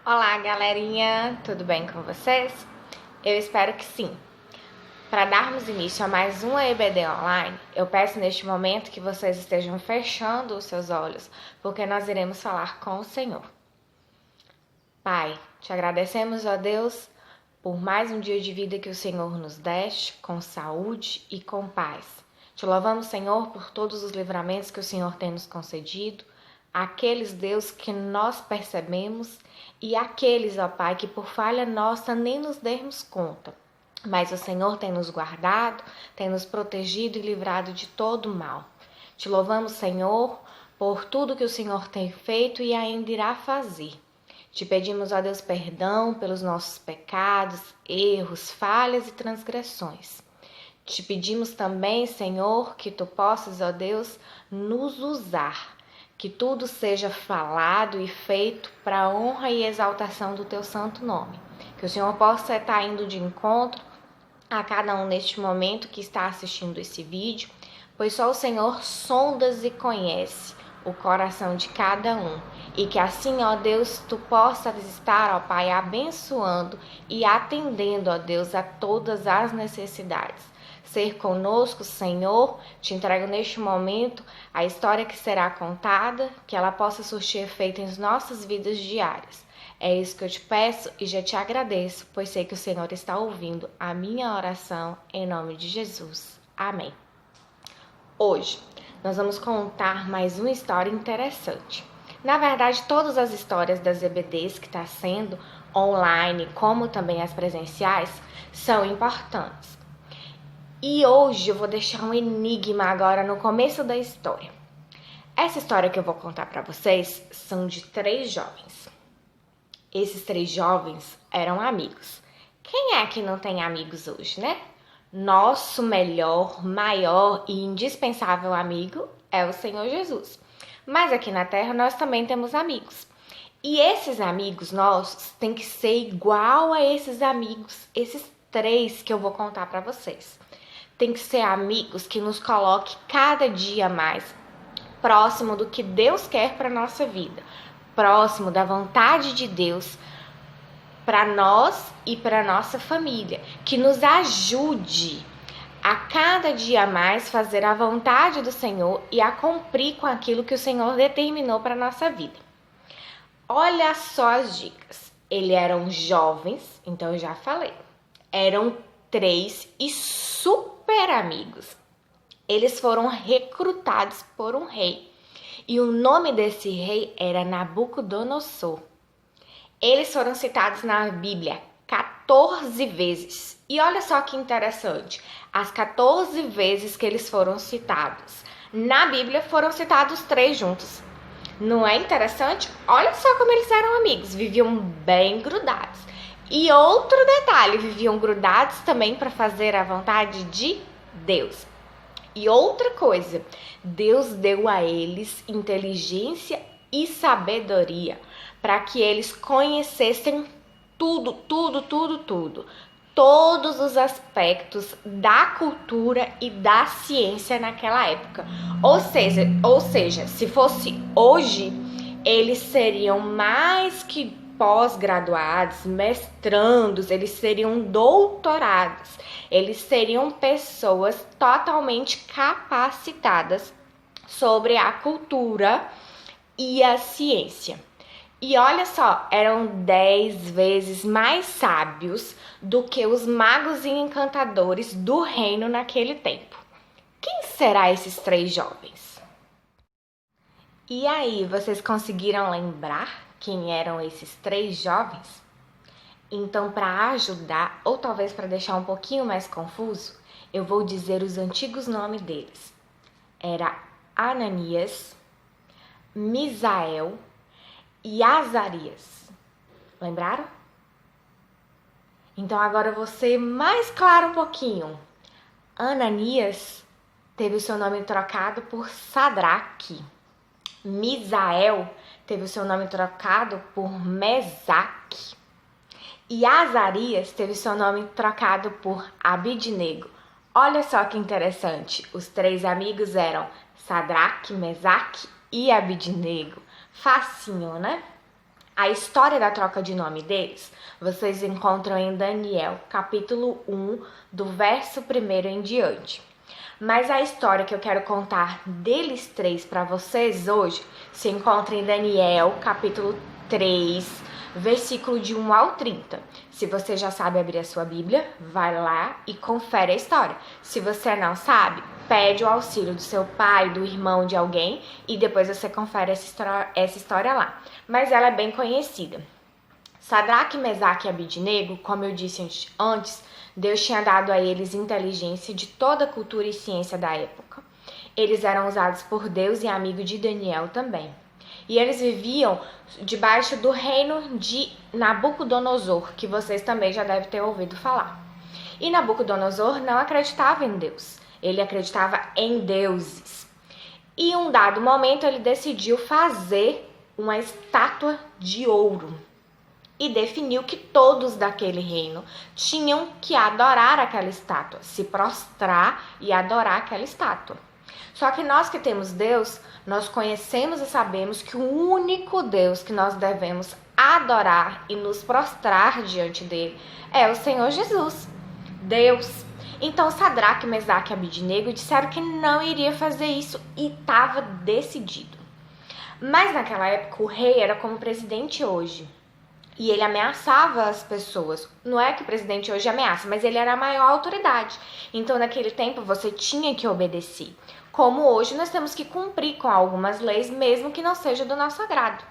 Olá, galerinha, tudo bem com vocês? Eu espero que sim. Para darmos início a mais uma EBD online, eu peço neste momento que vocês estejam fechando os seus olhos, porque nós iremos falar com o Senhor. Pai, te agradecemos, ó Deus, por mais um dia de vida que o Senhor nos deste, com saúde e com paz. Te louvamos, Senhor, por todos os livramentos que o Senhor tem nos concedido, aqueles, Deus, que nós percebemos e aqueles, ó Pai, que por falha nossa nem nos demos conta. Mas o Senhor tem nos guardado, tem nos protegido e livrado de todo mal. Te louvamos, Senhor, por tudo que o Senhor tem feito e ainda irá fazer. Te pedimos, ó Deus, perdão pelos nossos pecados, erros, falhas e transgressões. Te pedimos também, Senhor, que Tu possas, ó Deus, nos usar. Que tudo seja falado e feito para a honra e exaltação do Teu santo nome. Que o Senhor possa estar indo de encontro a cada um neste momento que está assistindo esse vídeo, pois só o Senhor sondas e conhece o coração de cada um. E que assim, ó Deus, Tu possas estar, ó Pai, abençoando e atendendo, ó Deus, a todas as necessidades. Ser conosco, Senhor, te entrego neste momento a história que será contada, que ela possa surtir efeito em nossas vidas diárias. É isso que eu te peço e já te agradeço, pois sei que o Senhor está ouvindo a minha oração em nome de Jesus. Amém. Hoje, nós vamos contar mais uma história interessante. Na verdade, todas as histórias das EBDs que está sendo online, como também as presenciais, são importantes. E hoje eu vou deixar um enigma agora no começo da história. Essa história que eu vou contar para vocês são de 3 jovens. Esses 3 jovens eram amigos. Quem é que não tem amigos hoje, né? Nosso melhor, maior e indispensável amigo é o Senhor Jesus. Mas aqui na Terra nós também temos amigos. E esses amigos nossos têm que ser igual a esses amigos, esses 3 que eu vou contar para vocês. Tem que ser amigos que nos coloquem cada dia mais próximo do que Deus quer para a nossa vida, próximo da vontade de Deus para nós e para a nossa família, que nos ajude a cada dia mais fazer a vontade do Senhor e a cumprir com aquilo que o Senhor determinou para a nossa vida. Olha só as dicas. Eles eram jovens, então eu já falei. Eram 3 e super amigos. Eles foram recrutados por um rei. E o nome desse rei era Nabucodonosor. Eles foram citados na Bíblia 14 vezes. E olha só que interessante. As 14 vezes que eles foram citados na Bíblia foram citados 3 juntos. Não é interessante? Olha só como eles eram amigos. Viviam bem grudados. E outro detalhe, viviam grudados também para fazer a vontade de Deus. E outra coisa, Deus deu a eles inteligência e sabedoria para que eles conhecessem tudo, todos os aspectos da cultura e da ciência naquela época. Ou seja, se fosse hoje, eles seriam mais que pós-graduados, mestrandos, eles seriam doutorados, eles seriam pessoas totalmente capacitadas sobre a cultura e a ciência. E olha só, eram 10 vezes mais sábios do que os magos e encantadores do reino naquele tempo. Quem será esses 3 jovens? E aí, vocês conseguiram lembrar quem eram esses 3 jovens? Então, para ajudar, ou talvez para deixar um pouquinho mais confuso, eu vou dizer os antigos nomes deles. Era Ananias, Misael e Azarias. Lembraram? Então, agora eu vou ser mais claro um pouquinho. Ananias teve o seu nome trocado por Sadraque. Misael teve o seu nome trocado por Mesaque. E Azarias teve seu nome trocado por Abidnego. Olha só que interessante, os 3 amigos eram Sadraque, Mesaque e Abidnego. Facinho, né? A história da troca de nome deles, vocês encontram em Daniel, capítulo 1, do verso 1 em diante. Mas a história que eu quero contar deles três para vocês hoje se encontra em Daniel, capítulo 3, versículo de 1 ao 30. Se você já sabe abrir a sua Bíblia, vai lá e confere a história. Se você não sabe, pede o auxílio do seu pai, do irmão, de alguém e depois você confere essa história lá. Mas ela é bem conhecida. Sadraque, Mesaque e Abidnego, como eu disse antes, Deus tinha dado a eles inteligência de toda a cultura e ciência da época. Eles eram usados por Deus e amigo de Daniel também. E eles viviam debaixo do reino de Nabucodonosor, que vocês também já devem ter ouvido falar. E Nabucodonosor não acreditava em Deus, ele acreditava em deuses. E em um dado momento ele decidiu fazer uma estátua de ouro. E definiu que todos daquele reino tinham que adorar aquela estátua, se prostrar e adorar aquela estátua. Só que nós que temos Deus, nós conhecemos e sabemos que o único Deus que nós devemos adorar e nos prostrar diante dele é o Senhor Jesus, Deus. Então Sadraque, Mesaque e Abidnego disseram que não iria fazer isso e estava decidido. Mas naquela época o rei era como o presidente hoje. E ele ameaçava as pessoas. Não é que o presidente hoje ameaça, mas ele era a maior autoridade. Então, naquele tempo, você tinha que obedecer. Como hoje, nós temos que cumprir com algumas leis, mesmo que não seja do nosso agrado.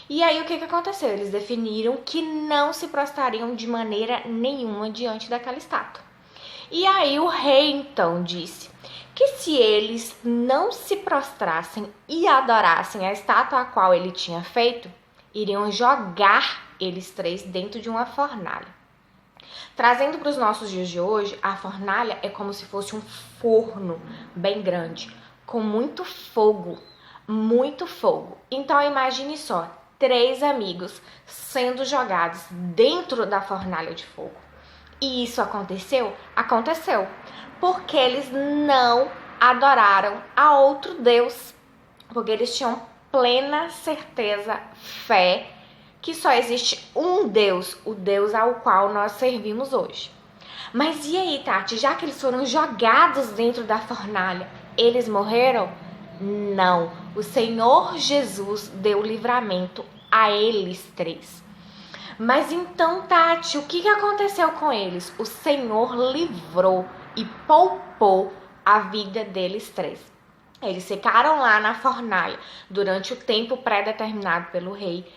E aí, o que aconteceu? Eles definiram que não se prostrariam de maneira nenhuma diante daquela estátua. E aí, o rei, então, disse que se eles não se prostrassem e adorassem a estátua a qual ele tinha feito, iriam jogar eles três dentro de uma fornalha. Trazendo para os nossos dias de hoje, a fornalha é como se fosse um forno bem grande, com muito fogo, muito fogo. Então imagine só, 3 amigos sendo jogados dentro da fornalha de fogo. E isso aconteceu? Aconteceu, porque eles não adoraram a outro Deus, porque eles tinham plena certeza, fé, que só existe um Deus, o Deus ao qual nós servimos hoje. Mas e aí, Tati, já que eles foram jogados dentro da fornalha, eles morreram? Não, o Senhor Jesus deu livramento a eles 3. Mas então, Tati, o que aconteceu com eles? O Senhor livrou e poupou a vida deles 3. Eles ficaram lá na fornalha durante o tempo pré-determinado pelo rei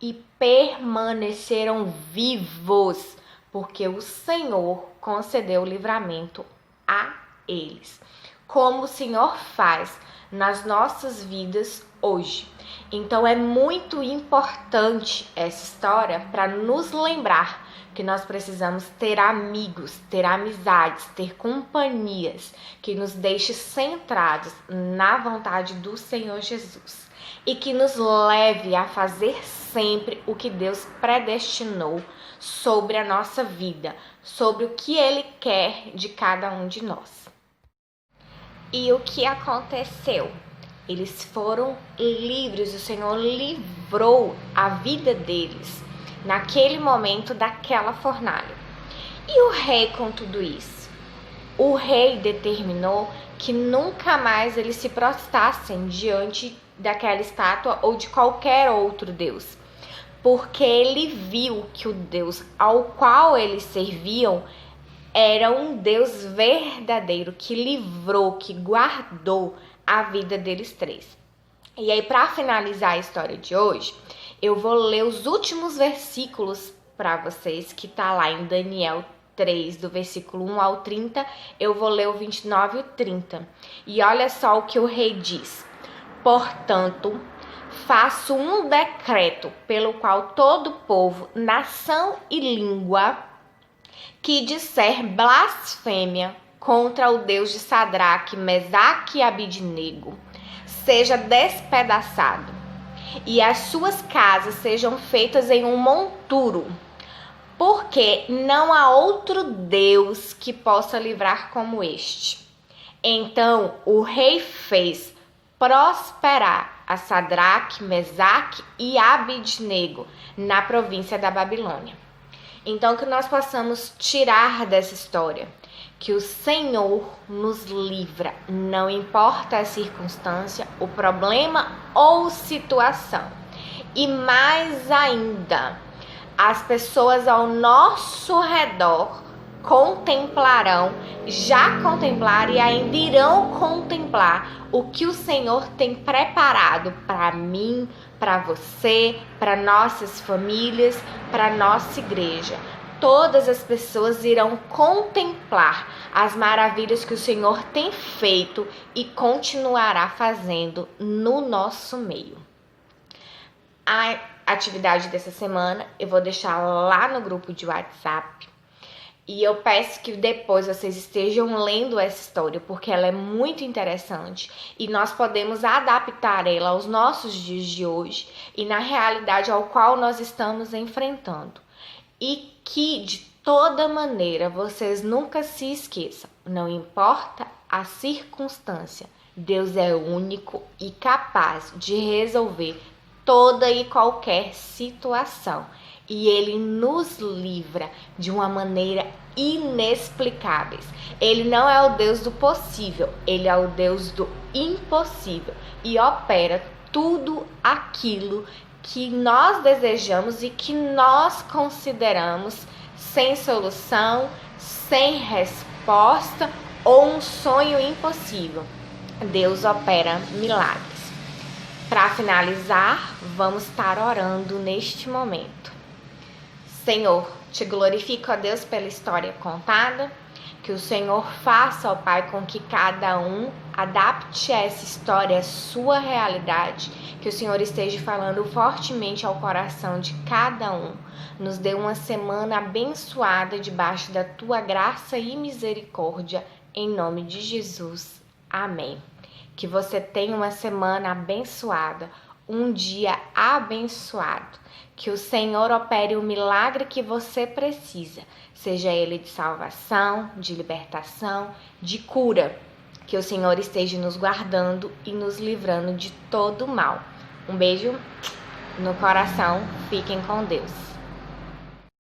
e permaneceram vivos, porque o Senhor concedeu livramento a eles, como o Senhor faz nas nossas vidas hoje. Então é muito importante essa história para nos lembrar que nós precisamos ter amigos, ter amizades, ter companhias que nos deixe centrados na vontade do Senhor Jesus e que nos leve a fazer sempre o que Deus predestinou sobre a nossa vida, sobre o que Ele quer de cada um de nós. E o que aconteceu? Eles foram livres, o Senhor livrou a vida deles naquele momento daquela fornalha. E o rei com tudo isso? O rei determinou que nunca mais eles se prostrassem diante daquela estátua ou de qualquer outro Deus, porque ele viu que o Deus ao qual eles serviam era um Deus verdadeiro, que livrou, que guardou a vida deles 3. E aí, para finalizar a história de hoje, eu vou ler os últimos versículos para vocês, que tá lá em Daniel 3, do versículo 1 ao 30, eu vou ler o 29 e o 30. E olha só o que o rei diz. Portanto, faço um decreto pelo qual todo povo, nação e língua que disser blasfêmia contra o Deus de Sadraque, Mesaque e Abidnego seja despedaçado e as suas casas sejam feitas em um monturo, porque não há outro Deus que possa livrar como este. Então o rei fez prosperar a Sadraque, Mesaque e Abidnego na província da Babilônia. Então, que nós possamos tirar dessa história que o Senhor nos livra, não importa a circunstância, o problema ou situação. E mais ainda, as pessoas ao nosso redor já contemplaram e ainda irão contemplar o que o Senhor tem preparado para mim, para você, para nossas famílias, para nossa igreja. Todas as pessoas irão contemplar as maravilhas que o Senhor tem feito e continuará fazendo no nosso meio. A atividade dessa semana eu vou deixar lá no grupo de WhatsApp. E eu peço que depois vocês estejam lendo essa história, porque ela é muito interessante e nós podemos adaptar ela aos nossos dias de hoje e na realidade ao qual nós estamos enfrentando. E que, de toda maneira, vocês nunca se esqueçam, não importa a circunstância, Deus é único e capaz de resolver toda e qualquer situação. E Ele nos livra de uma maneira inexplicável. Ele não é o Deus do possível, Ele é o Deus do impossível e opera tudo aquilo que nós desejamos e que nós consideramos sem solução, sem resposta ou um sonho impossível. Deus opera milagres. Para finalizar, vamos estar orando neste momento. Senhor, te glorifico, ó Deus, pela história contada. Que o Senhor faça, ó Pai, com que cada um adapte essa história à sua realidade. Que o Senhor esteja falando fortemente ao coração de cada um. Nos dê uma semana abençoada debaixo da tua graça e misericórdia. Em nome de Jesus. Amém. Que você tenha uma semana abençoada, um dia abençoado. Que o Senhor opere o milagre que você precisa, seja ele de salvação, de libertação, de cura. Que o Senhor esteja nos guardando e nos livrando de todo mal. Um beijo no coração, fiquem com Deus.